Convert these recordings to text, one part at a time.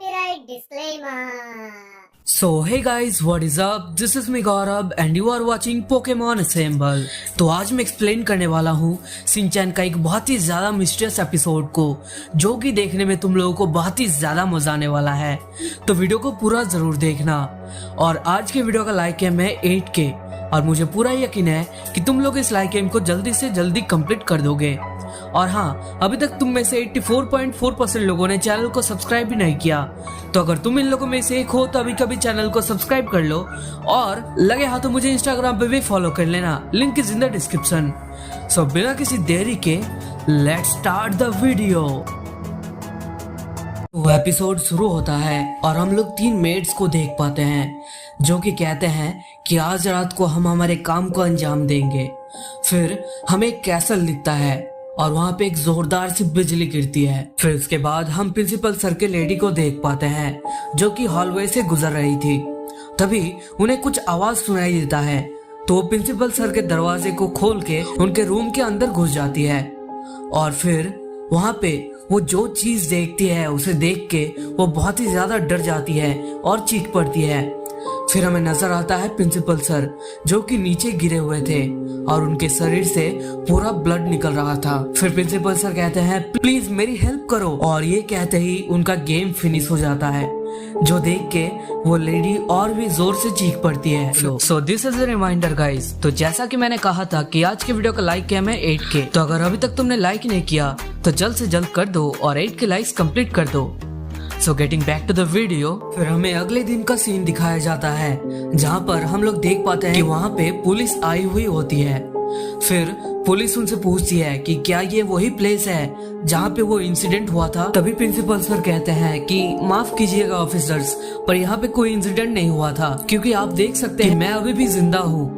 Copyright disclaimer. So hey guys, what is up? This is me Gaurav and you are watching Pokemon Assemble। तो आज मैं explain करने वाला हूँ Shinchan का एक बहुत ही ज्यादा मिस्टीरियस एपिसोड को, जो कि देखने में तुम लोगों को बहुत ही ज्यादा मजा आने वाला है। तो वीडियो को पूरा जरूर देखना। और आज के वीडियो का लाइक एम है 8K और मुझे पूरा यकीन है कि तुम लोग इस लाइक एम को जल्दी से जल्दी कंप्लीट कर दोगे। और हाँ, अभी तक तुम में से 84.4% लोगों ने चैनल को सब्सक्राइब भी नहीं किया, तो अगर तुम इन लोगों में से एक हो तो अभी कभी चैनल को सब्सक्राइब कर लो और लगे हाथों मुझे इंस्टाग्राम पे भी फॉलो कर लेना, link is in the description. So बिना किसी देरी के लेट्स स्टार्ट द वीडियो। वो एपिसोड शुरू होता है और हम लोग 3 मेड्स को देख पाते हैं जो कि कहते हैं कि आज रात को हम हमारे काम को अंजाम देंगे। फिर हमें एक कैसल दिखता है और वहाँ पे एक जोरदार सी बिजली गिरती है। फिर उसके बाद हम प्रिंसिपल सर के लेडी को देख पाते हैं जो कि हॉलवे से गुजर रही थी। तभी उन्हें कुछ आवाज सुनाई देता है, तो वो प्रिंसिपल सर के दरवाजे को खोल के उनके रूम के अंदर घुस जाती है। और फिर वहाँ पे वो जो चीज देखती है उसे देख के वो बहुत ही ज्यादा डर जाती है और चीख पड़ती है। फिर हमें नजर आता है प्रिंसिपल सर जो कि नीचे गिरे हुए थे और उनके शरीर से पूरा ब्लड निकल रहा था। फिर प्रिंसिपल सर कहते हैं प्लीज मेरी हेल्प करो, और ये कहते ही उनका गेम फिनिश हो जाता है, जो देख के वो लेडी और भी जोर से चीख पड़ती है। So this is a reminder guys. तो जैसा कि मैंने कहा था कि आज के वीडियो का लाइक किया है 8K, तो अगर अभी तक तुमने लाइक नहीं किया तो जल्द से जल्द कर दो और 8K लाइक्स कंप्लीट कर दो। So getting back to the video, फिर हमें अगले दिन का सीन दिखाया जाता है जहाँ पर हम लोग देख पाते हैं कि वहाँ पे पुलिस आई हुई होती है। फिर पुलिस उनसे पूछती है कि क्या ये वही प्लेस है जहाँ पे वो इंसिडेंट हुआ था। तभी प्रिंसिपल सर कहते हैं कि माफ कीजिएगा ऑफिसर्स, पर यहाँ पे कोई इंसिडेंट नहीं हुआ था क्योंकि आप देख सकते हैं मैं अभी भी जिंदा हूँ।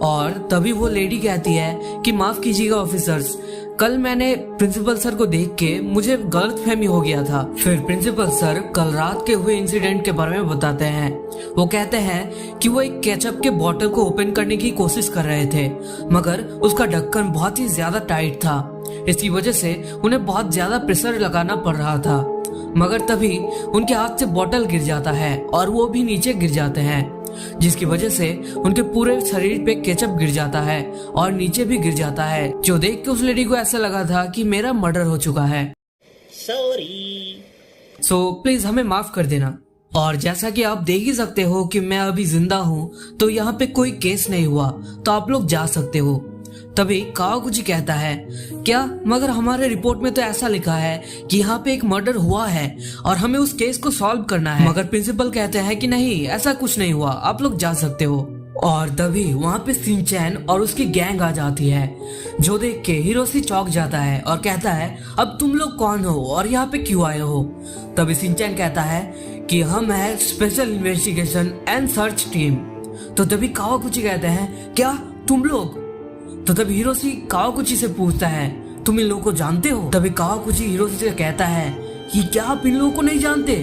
और तभी वो लेडी कहती है कि माफ कीजिएगा ऑफिसर्स, कल मैंने प्रिंसिपल सर को देख के मुझे गलतफहमी हो गया था। फिर प्रिंसिपल सर कल रात के हुए इंसिडेंट के बारे में बताते हैं। वो कहते हैं कि वो एक केचप के बॉटल को ओपन करने की कोशिश कर रहे थे, मगर उसका ढक्कन बहुत ही ज्यादा टाइट था। इसी वजह से उन्हें बहुत ज्यादा प्रेशर लगाना पड़ रहा था, मगर तभी उनके हाथ से बॉटल गिर जाता है और वो भी नीचे गिर जाते हैं, जिसकी वजह से उनके पूरे शरीर पे केचप गिर जाता है और नीचे भी गिर जाता है, जो देख के उस लेडी को ऐसा लगा था कि मेरा मर्डर हो चुका है। सो प्लीज हमें माफ कर देना। और जैसा कि आप देख ही सकते हो कि मैं अभी जिंदा हूँ, तो यहाँ पे कोई केस नहीं हुआ, तो आप लोग जा सकते हो। तभी कावागुची कहता है क्या, मगर हमारे रिपोर्ट में तो ऐसा लिखा है कि यहाँ पे एक मर्डर हुआ है और हमें उस केस को सॉल्व करना है। मगर प्रिंसिपल कहते हैं कि नहीं, ऐसा कुछ नहीं हुआ, आप लोग जा सकते हो। और तभी वहाँ पे सिंचैन और उसकी गैंग आ जाती है, जो देख के हिरोशी चौंक जाता है और कहता है अब तुम लोग कौन हो और यहाँ पे क्यों आए हो। तभी सिंचैन कहता है कि हम है special investigation and search team. तो तभी कावागुची कहते हैं क्या तुम लोग। तो तभी हिरोशी कावागुची से पूछता है तुम इन लोगों को जानते हो। तभी कावागुची हिरोशी से कहता है कि क्या आप इन लोगों को नहीं जानते,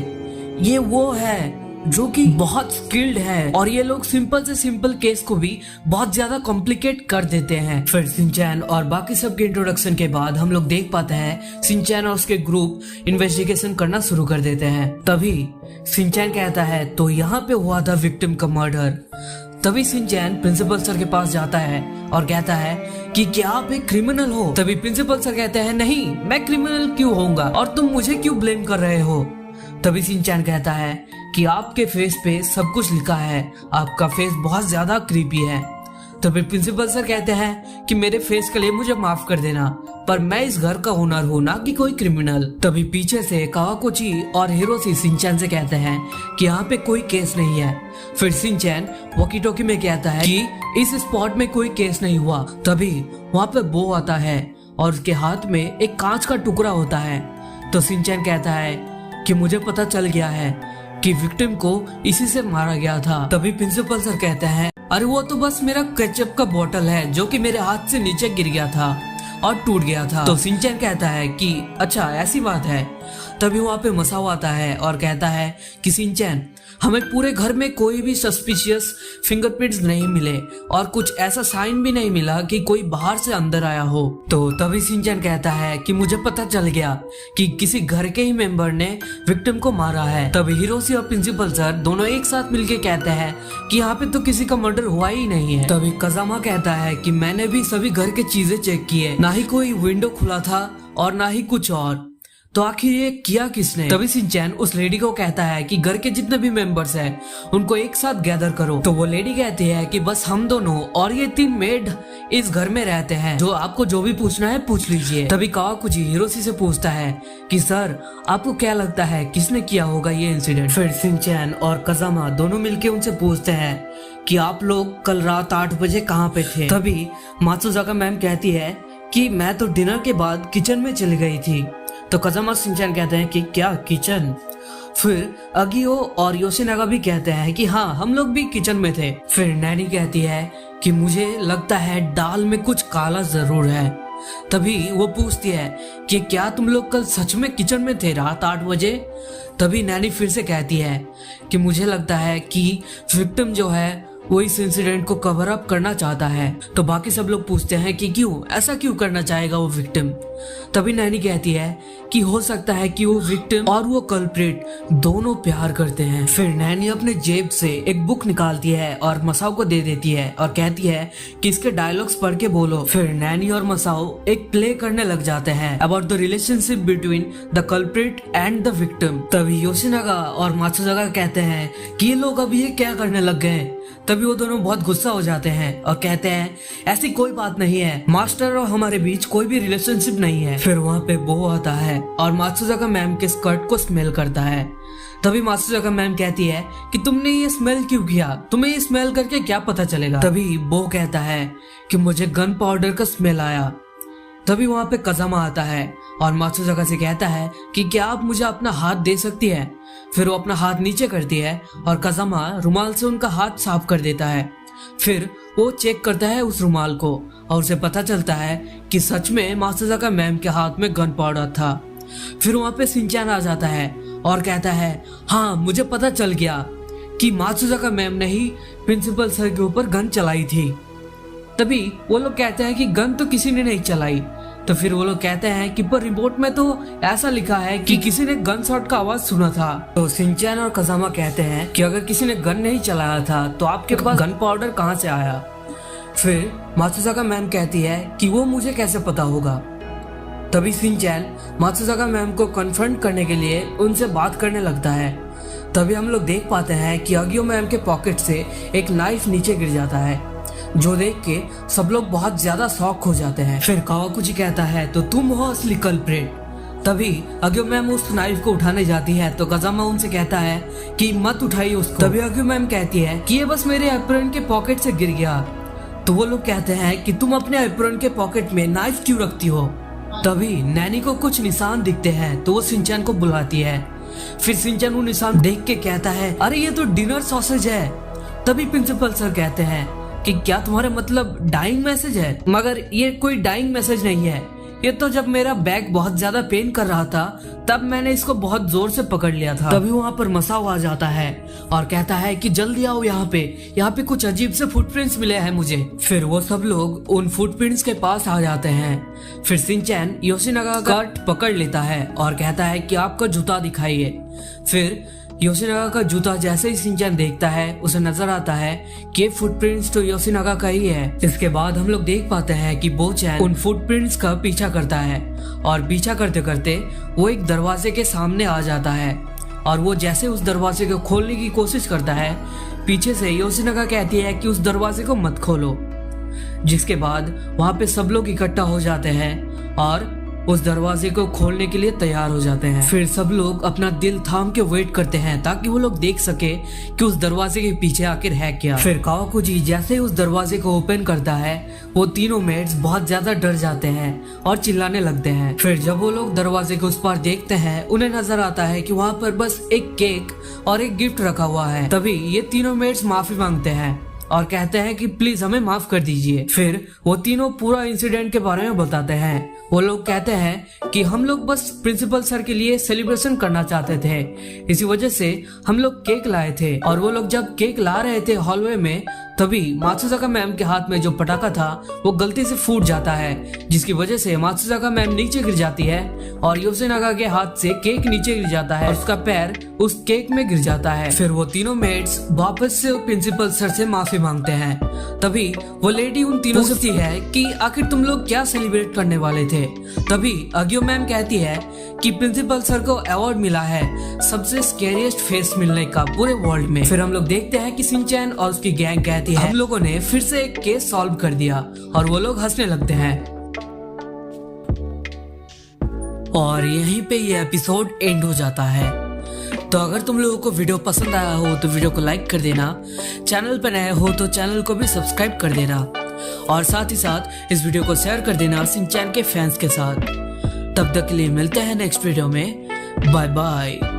ये वो है जो कि बहुत स्किल्ड है और ये लोग सिंपल से सिंपल केस को भी बहुत ज्यादा कॉम्प्लिकेट कर देते हैं। फिर सिंचैन और बाकी सब के इंट्रोडक्शन के बाद हम लोग देख पाते हैं सिंचैन और उसके ग्रुप इन्वेस्टिगेशन करना शुरू कर देते हैं। तभी सिंचैन कहता है तो यहाँ पे हुआ था विक्टिम का मर्डर। तभी सिंचैन प्रिंसिपल सर के पास जाता है और कहता है कि क्या आप एक क्रिमिनल हो। तभी प्रिंसिपल सर कहते हैं नहीं, मैं क्रिमिनल क्यों होऊंगा और तुम मुझे क्यों ब्लेम कर रहे हो। तभी सिंचैन कहता है कि आपके फेस पे सब कुछ लिखा है, आपका फेस बहुत ज्यादा क्रीपी है। तभी प्रिंसिपल सर कहते हैं कि मेरे फेस के लिए मुझे माफ कर देना, पर मैं इस घर का ओनर हूँ ना कि कोई क्रिमिनल। तभी पीछे से कावागुची और हिरोशी सिंचैन से कहते हैं कि यहाँ पे कोई केस नहीं है। फिर सिंचैन वॉकी टॉकी में कहता है कि इस स्पॉट में कोई केस नहीं हुआ। तभी वहाँ पे बो आता है और उसके हाथ में एक कांच का टुकड़ा होता है। तो सिंचैन कहता है कि मुझे पता चल गया है कि विक्टिम को इसी से मारा गया था। तभी प्रिंसिपल सर कहते हैं अरे वो तो बस मेरा केचप का बोतल है जो कि मेरे हाथ से नीचे गिर गया था और टूट गया था। तो सिंचैन कहता है कि अच्छा ऐसी बात है। तभी वहाँ पे मसाओ आता है और कहता है कि सिंचैन हमें पूरे घर में कोई भी सस्पिशियस फिंगरप्रिंट्स नहीं मिले और कुछ ऐसा साइन भी नहीं मिला कि कोई बाहर से अंदर आया हो। तो तभी शिनचैन कहता है कि मुझे पता चल गया कि किसी घर के ही मेंबर ने विक्टिम को मारा है। तभी हिरोशी और प्रिंसिपल सर दोनों एक साथ मिलके कहते हैं कि यहाँ पे तो किसी का मर्डर हुआ ही नहीं है। तभी कजामा कहता है कि मैंने भी सभी घर के चीजें चेक किए, ना ही कोई विंडो खुला था और ना ही कुछ और, तो आखिर ये किया किसने। तभी शिनचैन उस लेडी को कहता है कि घर के जितने भी मेंबर्स हैं उनको एक साथ गैदर करो। तो वो लेडी कहती है कि बस हम दोनों और ये 3 मेड इस घर में रहते हैं, जो आपको जो भी पूछना है पूछ लीजिए। तभी कावाकुची हिरोशी से पूछता है कि सर आपको क्या लगता है किसने किया होगा ये इंसिडेंट। फिर शिनचैन और कजामा दोनों मिलके उनसे पूछते हैं कि आप लोग कल रात 8 बजे कहाँ पे थे। तभी मात्सुजाका मैम कहती है कि मैं तो डिनर के बाद किचन में चली गई थी। तो कजामा शिनचैन कहते हैं कि क्या किचन। फिर अगियो और योशिनागा भी कहते हैं कि हाँ हम लोग भी किचन में थे। फिर नैनी कहती है कि मुझे लगता है दाल में कुछ काला जरूर है। तभी वो पूछती है कि क्या तुम लोग कल सच में किचन में थे रात 8 बजे। तभी नैनी फिर से कहती है कि मुझे लगता है कि विक्टिम जो है वो इस इंसिडेंट को कवर अप करना चाहता है। तो बाकी सब लोग पूछते हैं कि क्यों, ऐसा क्यों करना चाहेगा वो विक्टिम। तभी नैनी कहती है कि हो सकता है कि वो विक्टिम और वो कल्प्रिट दोनों प्यार करते हैं। फिर नैनी अपने जेब से एक बुक निकालती है और मसाओ को दे देती है और कहती है कि इसके डायलॉग्स पढ़ के बोलो। फिर नैनी और मसाओ एक प्ले करने लग जाते हैं about the relationship between the culprit and the victim. तभी योशिनागा और मात्सुजाका कहते हैं कि ये लोग अब ये क्या करने लग गए। तभी वो दोनों बहुत गुस्सा हो जाते हैं और कहते हैं ऐसी कोई बात नहीं है, मास्टर और हमारे बीच कोई भी रिलेशनशिप नहीं है। फिर वहाँ पे बो आता है और मात्सुजाका मैम के स्कर्ट को स्मेल करता है। तभी मात्सुजाका मैम कहती है कि तुमने ये स्मेल क्यों किया, तुम्हें ये स्मेल करके क्या पता चलेगा। तभी बो कहता है कि मुझे गन पाउडर का स्मेल आया। तभी वहाँ पे कजामा आता है और मात्सुजाका से कहता है कि क्या आप मुझे अपना हाथ दे सकती है। फिर वो अपना हाथ नीचे करती है और कजामा रुमाल से उनका हाथ साफ कर देता है। फिर वो चेक करता है उस रुमाल को और उसे पता चलता है कि सच में मात्सुजाका मैम के हाथ में गन पाउडर था। फिर वहाँ पे शिनचैन आ जाता है और कहता है हाँ मुझे पता चल गया कि मात्सुजाका मैम ने ही प्रिंसिपल सर के ऊपर गन चलाई थी। तभी वो लोग कहते हैं कि गन तो किसी ने नहीं चलाई। तो फिर वो लोग कहते हैं कि पर रिपोर्ट में तो ऐसा लिखा है कि किसी ने गन शॉट का आवाज सुना था। तो शिनचैन और कजामा कहते हैं कि अगर किसी ने गन नहीं चलाया था तो आपके पास गन पाउडर कहाँ से आया। फिर मात्सुजाका मैम कहती है कि वो मुझे कैसे पता होगा। तभी शिनचैन मात्सुजाका मैम को कन्फ्रंट करने के लिए उनसे बात करने लगता है। तभी हम लोग देख पाते हैं कि अगियो मैम के पॉकेट से एक नाइफ नीचे गिर जाता है, जो देख के सब लोग बहुत ज्यादा शॉक हो जाते हैं। फिर कावाकुची कहता है तो तुम हो असली कल्प्रिट। तभी अगियो मैम उस नाइफ को उठाने जाती है तो कजामा उनसे कहता है कि मत उठाइए उसको। तभी अगियो मैम कहती है कि ये बस मेरे एप्रन के पॉकेट से गिर गया। तो वो लोग कहते हैं कि तुम अपने एप्रन के पॉकेट में नाइफ क्यों रखती हो। तभी नैनी को कुछ निशान दिखते हैं तो वो शिनचैन को बुलाती है। फिर शिनचैन वो निशान देख के कहता है अरे ये तो डिनर सॉसेज है। तभी प्रिंसिपल सर कहते हैं कि क्या तुम्हारा मतलब डाइंग मैसेज है, मगर ये कोई डाइंग मैसेज नहीं है, ये तो जब मेरा बैक बहुत ज्यादा पेन कर रहा था तब मैंने इसको बहुत जोर से पकड़ लिया था। तभी वहाँ पर मसाओ आ जाता है और कहता है कि जल्दी आओ यहाँ पे कुछ अजीब से फुटप्रिंट्स मिले हैं मुझे। फिर वो सब लोग उन फुटप्रिंट्स के पास आ जाते हैं। फिर शिनचैन योशिनागा का कट पकड़ लेता है और कहता है कि आपका जूता दिखाइए। फिर योशिनागा का जूता जैसे ही शिनचैन देखता है उसे नजर आता है कि ये फुटप्रिंट्स तो योशिनागा का ही है। इसके बाद हम लोग देख पाते हैं कि बोचैन उन फुटप्रिंट्स का पीछा करता है और पीछा करते करते वो एक दरवाजे के सामने आ जाता है और वो जैसे उस दरवाजे को खोलने की कोशिश करता है पीछे से योशिनागा कहती है कि उस दरवाजे को मत खोलो। जिसके बाद वहाँ पे सब लोग इकट्ठा हो जाते हैं और उस दरवाजे को खोलने के लिए तैयार हो जाते हैं। फिर सब लोग अपना दिल थाम के वेट करते हैं ताकि वो लोग देख सके कि उस दरवाजे के पीछे आखिर है क्या। फिर कावाकुची जैसे उस दरवाजे को ओपन करता है वो तीनों मेट्स बहुत ज्यादा डर जाते हैं और चिल्लाने लगते हैं। फिर जब वो लोग दरवाजे के उस पार देखते हैं उन्हें नजर आता है कि वहाँ पर बस एक केक और एक गिफ्ट रखा हुआ है। तभी ये तीनों मेट्स माफी मांगते हैं और कहते हैं कि प्लीज हमें माफ कर दीजिए। फिर वो तीनों पूरा इंसिडेंट के बारे में बताते हैं। वो लोग कहते हैं कि हम लोग बस प्रिंसिपल सर के लिए सेलिब्रेशन करना चाहते थे, इसी वजह से हम लोग केक लाए थे। और वो लोग जब केक ला रहे थे हॉलवे में, तभी मात्सुजाका मैम के हाथ में जो पटाखा था वो गलती से फूट जाता है, जिसकी वजह से मात्सुजाका मैम नीचे गिर जाती है और योशिनागा के हाथ से केक नीचे गिर जाता है और उसका पैर उस केक में गिर जाता है। फिर वो तीनों मेट्स वापस से प्रिंसिपल सर से माफी मांगते हैं। तभी वो लेडी उन तीनों से पूछती है कि आखिर तुम लोग क्या सेलिब्रेट करने वाले थे। तभी अगियो मैम कहती है कि प्रिंसिपल सर को अवार्ड मिला है सबसे स्कैरिएस्ट फेस मिलने का पूरे वर्ल्ड में। फिर हम लोग देखते हैं कि शिनचैन और उसकी गैंग कहती है हम लोगों ने फिर से एक केस सॉल्व कर दिया, और वो लोग हंसने लगते हैं। और यहीं पे ये एपिसोड एंड हो जाता है। तो अगर तुम लोगों को वीडियो पसंद आया हो तो वीडियो को लाइक कर देना, चैनल पर नए हो तो चैनल को भी सब्सक्राइब कर देना, और साथ ही साथ इस वीडियो को शेयर कर देना शिनचैन के फैंस के साथ। तब तक के लिए मिलते हैं नेक्स्ट वीडियो में। Bye bye.